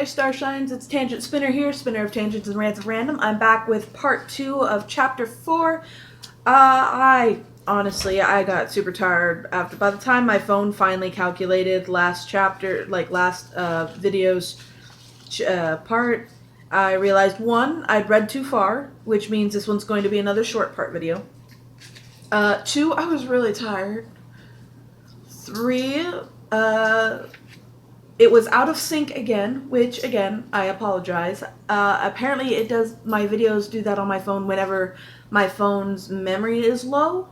there, Starshines. It's Tangent Spinner here, Spinner of Tangents and Rants of Random. I'm back with part 2 of chapter 4. I got super tired by the time my phone finally calculated last chapter, video's part. I realized 1, I'd read too far, which means this one's going to be another short part video. 2, I was really tired. 3, it was out of sync again, which, again, I apologize. Apparently my videos do that on my phone whenever my phone's memory is low.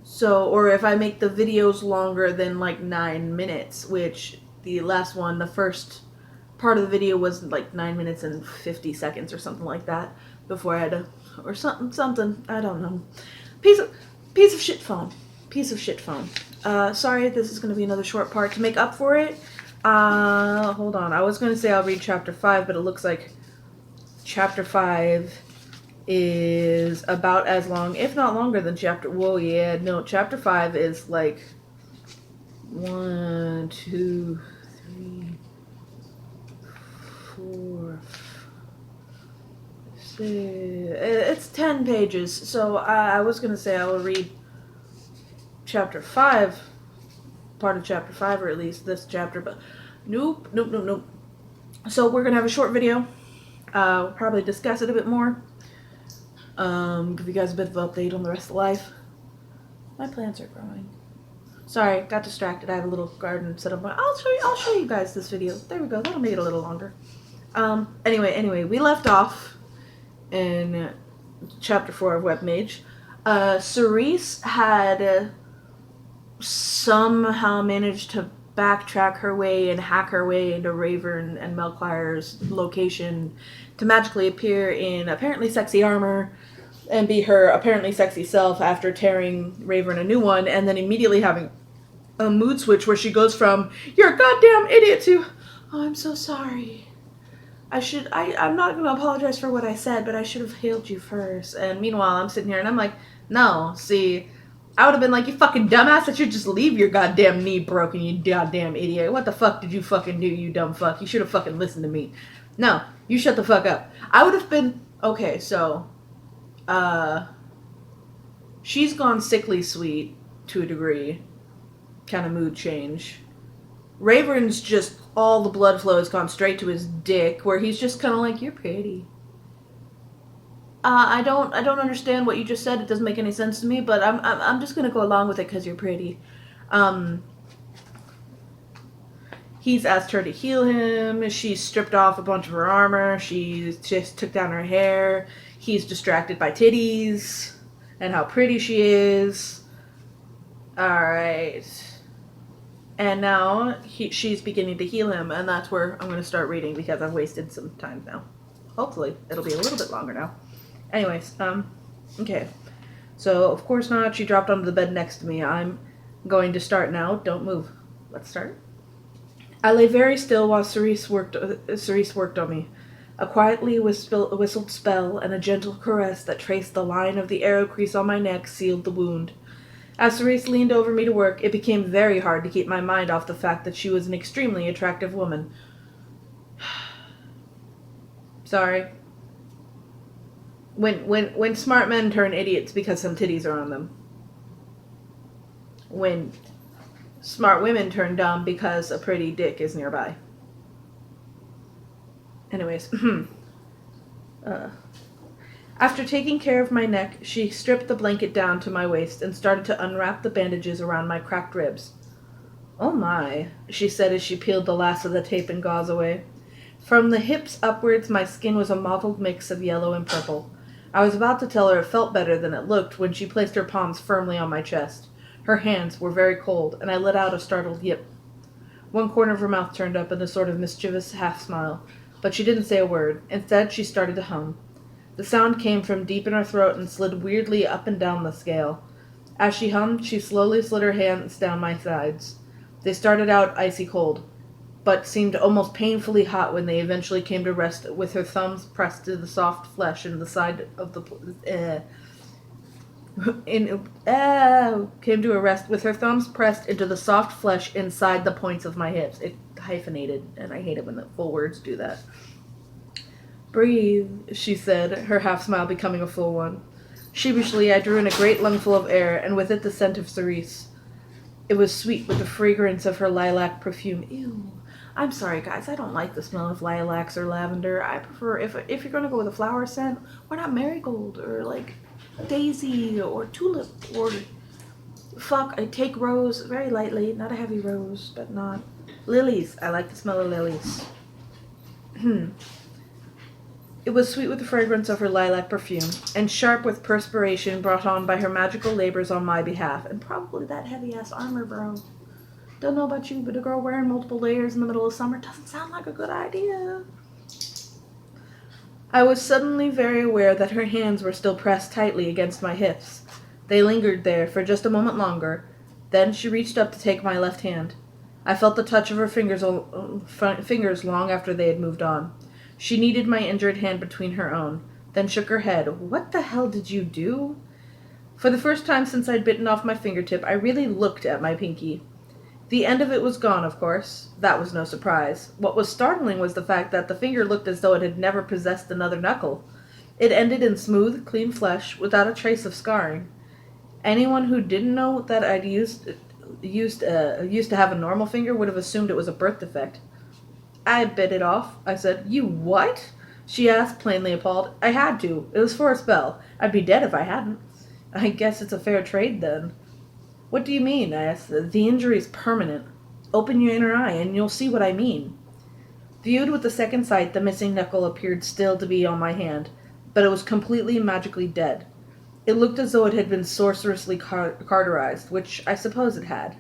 So, or if I make the videos longer than, 9 minutes, which the last one, the first part of the video was, 9 minutes and 50 seconds or something like that, before I had to, or something, I don't know. Piece of shit phone. Sorry, this is going to be another short part. To make up for it, hold on. I was going to say I'll read chapter 5, but it looks like chapter 5 is about as long, if not longer than chapter... Whoa, yeah, no, chapter 5 is 1, 2, 3, 4, 6... It's 10 pages, so I was going to say I will read chapter 5, part of chapter 5, or at least this chapter, but nope. So we're gonna have a short video. We'll probably discuss it a bit more. Give you guys a bit of an update on the rest of life. My plants are growing. Sorry, got distracted. I have a little garden set up. I'll show you guys this video. There we go. That'll make it a little longer. Anyway, we left off in chapter 4 of WebMage. Cerise had somehow managed to backtrack her way and hack her way into Raven and Melchior's location to magically appear in apparently sexy armor and be her apparently sexy self after tearing Raven a new one, and then immediately having a mood switch where she goes from, "You're a goddamn idiot," to, "Oh, I'm so sorry. I'm not going to apologize for what I said, but I should have healed you first." And meanwhile, I'm sitting here and I'm like, no, see, I would have been like, "You fucking dumbass, I should just leave your goddamn knee broken, you goddamn idiot. What the fuck did you fucking do, you dumb fuck? You should have fucking listened to me. No, you shut the fuck up." I would have been, okay, so, she's gone sickly sweet to a degree. Kind of mood change. Raven's just, all the blood flow has gone straight to his dick, where he's just kind of like, "You're pretty. I don't understand what you just said. It doesn't make any sense to me, but I'm just gonna go along with it because you're pretty." He's asked her to heal him. She stripped off a bunch of her armor. She just took down her hair. He's distracted by titties and how pretty she is. Alright. And now she's beginning to heal him, and that's where I'm going to start reading because I've wasted some time now. Hopefully, it'll be a little bit longer now. Anyways, okay. So, of course not. She dropped onto the bed next to me. I'm going to start now. Don't move. Let's start. I lay very still while Cerise worked on me. A quietly whistled spell and a gentle caress that traced the line of the arrow crease on my neck sealed the wound. As Cerise leaned over me to work, it became very hard to keep my mind off the fact that she was an extremely attractive woman. Sorry. When smart men turn idiots because some titties are on them. When smart women turn dumb because a pretty dick is nearby. Anyways. After taking care of my neck, she stripped the blanket down to my waist and started to unwrap the bandages around my cracked ribs. "Oh my," she said as she peeled the last of the tape and gauze away. From the hips upwards, my skin was a mottled mix of yellow and purple. I was about to tell her it felt better than it looked when she placed her palms firmly on my chest. Her hands were very cold, and I let out a startled yip. One corner of her mouth turned up in a sort of mischievous half-smile, but she didn't say a word. Instead, she started to hum. The sound came from deep in her throat and slid weirdly up and down the scale. As she hummed, she slowly slid her hands down my sides. They started out icy cold, but seemed almost painfully hot when they eventually came to rest with her thumbs pressed to the soft flesh in the side of the came to a rest with her thumbs pressed into the soft flesh inside the points of my hips. hyphenated, and I hate it when the full words do that. Breathe, she said, her half-smile becoming a full one. Sheepishly, I drew in a great lungful of air, and with it the scent of cerise. It was sweet with the fragrance of her lilac perfume. Ew. I'm sorry, guys, I don't like the smell of lilacs or lavender. I prefer, if you're going to go with a flower scent, why not marigold, or, like, daisy, or tulip, or... Fuck, I take rose very lightly. Not a heavy rose, but not... Lilies. I like the smell of lilies. It was sweet with the fragrance of her lilac perfume, and sharp with perspiration brought on by her magical labors on my behalf, and probably that heavy-ass armor, bro. Don't know about you, but a girl wearing multiple layers in the middle of summer doesn't sound like a good idea. I was suddenly very aware that her hands were still pressed tightly against my hips. They lingered there for just a moment longer. Then she reached up to take my left hand. I felt the touch of her fingers long after they had moved on. She kneaded my injured hand between her own, then shook her head. What the hell did you do? For the first time since I'd bitten off my fingertip, I really looked at my pinky. The end of it was gone, of course. That was no surprise. What was startling was the fact that the finger looked as though it had never possessed another knuckle. It ended in smooth, clean flesh, without a trace of scarring. Anyone who didn't know that I'd used to have a normal finger would have assumed it was a birth defect. I bit it off, I said. You what? She asked, plainly appalled. I had to. It was for a spell. I'd be dead if I hadn't. I guess it's a fair trade, then. What do you mean? I asked. The injury's permanent. Open your inner eye, and you'll see what I mean. Viewed with the second sight, the missing knuckle appeared still to be on my hand, but it was completely and magically dead. It looked as though it had been sorcerously cauterized, which I suppose it had.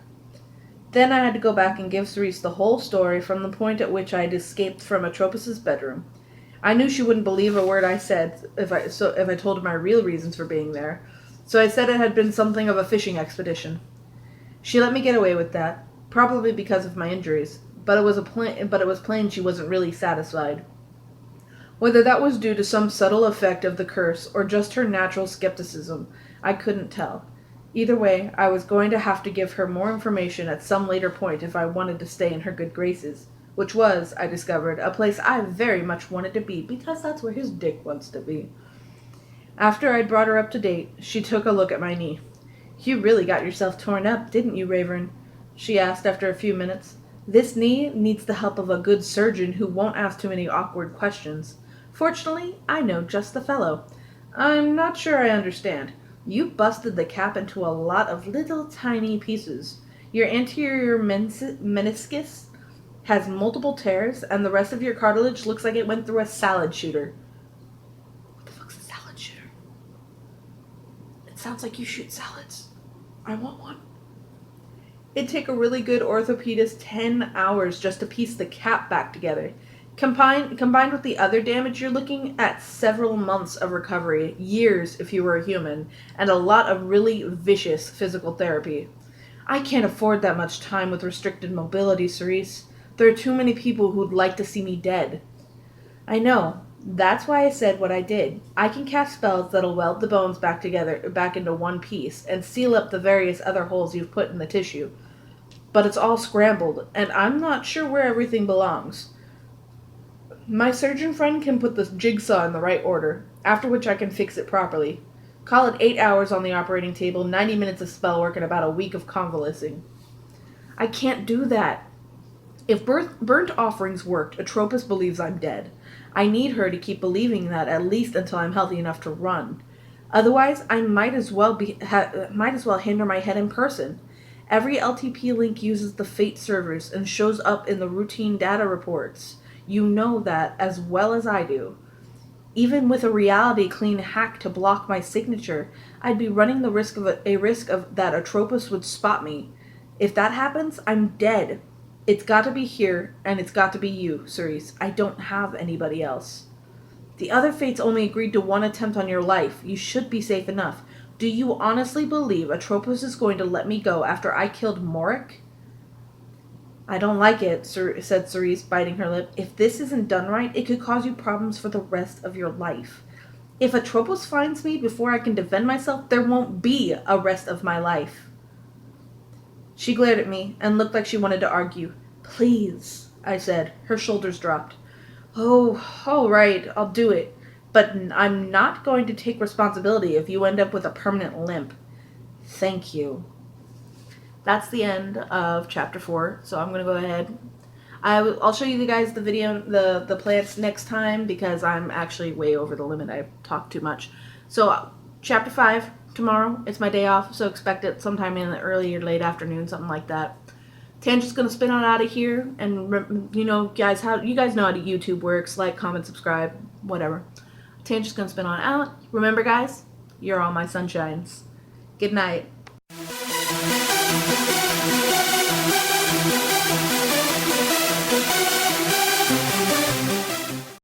Then I had to go back and give Cerise the whole story from the point at which I had escaped from Atropos' bedroom. I knew she wouldn't believe a word I said if I told her my real reasons for being there, so I said it had been something of a fishing expedition. She let me get away with that, probably because of my injuries, but it was plain she wasn't really satisfied. Whether that was due to some subtle effect of the curse or just her natural skepticism, I couldn't tell. Either way, I was going to have to give her more information at some later point if I wanted to stay in her good graces, which was, I discovered, a place I very much wanted to be, because that's where his dick wants to be. After I'd brought her up to date, she took a look at my knee. You really got yourself torn up, didn't you, Ravern? She asked after a few minutes. This knee needs the help of a good surgeon who won't ask too many awkward questions. Fortunately, I know just the fellow. I'm not sure I understand. You busted the cap into a lot of little tiny pieces. Your anterior meniscus has multiple tears, and the rest of your cartilage looks like it went through a salad shooter. What the fuck's a salad shooter? It sounds like you shoot salads. I want one. It'd take a really good orthopedist 10 hours just to piece the cap back together. Combined with the other damage, you're looking at several months of recovery, years if you were a human, and a lot of really vicious physical therapy. I can't afford that much time with restricted mobility, Cerise. There are too many people who'd like to see me dead. I know. That's why I said what I did. I can cast spells that'll weld the bones back into one piece, and seal up the various other holes you've put in the tissue. But it's all scrambled, and I'm not sure where everything belongs. My surgeon friend can put the jigsaw in the right order, after which I can fix it properly. Call it 8 hours on the operating table, 90 minutes of spell work, and about a week of convalescing. I can't do that. If burnt offerings worked, Atropos believes I'm dead. I need her to keep believing that at least until I'm healthy enough to run. Otherwise, I might as well hand her my head in person. Every LTP link uses the Fate servers and shows up in the routine data reports. You know that as well as I do. Even with a reality clean hack to block my signature, I'd be running the risk of that Atropos would spot me. If that happens, I'm dead. It's got to be here, and it's got to be you, Cerise. I don't have anybody else. The other Fates only agreed to one attempt on your life. You should be safe enough. Do you honestly believe Atropos is going to let me go after I killed Morik? I don't like it, said Cerise, biting her lip. If this isn't done right, it could cause you problems for the rest of your life. If Atropos finds me before I can defend myself, there won't be a rest of my life. She glared at me and looked like she wanted to argue. Please, I said. Her shoulders dropped. Oh, all right, I'll do it. But I'm not going to take responsibility if you end up with a permanent limp. Thank you. That's the end of chapter 4. So I'm going to go ahead. I'll show you guys the video, the plants next time, because I'm actually way over the limit. I've talked too much. So chapter 5 tomorrow. It's my day off, so expect it sometime in the early or late afternoon, something like that. Tangent's gonna spin on out of here, and you know, guys, you guys know how YouTube works. Like, comment, subscribe, whatever. Tangent's gonna spin on out. Remember, guys, you're all my sunshines. Good night.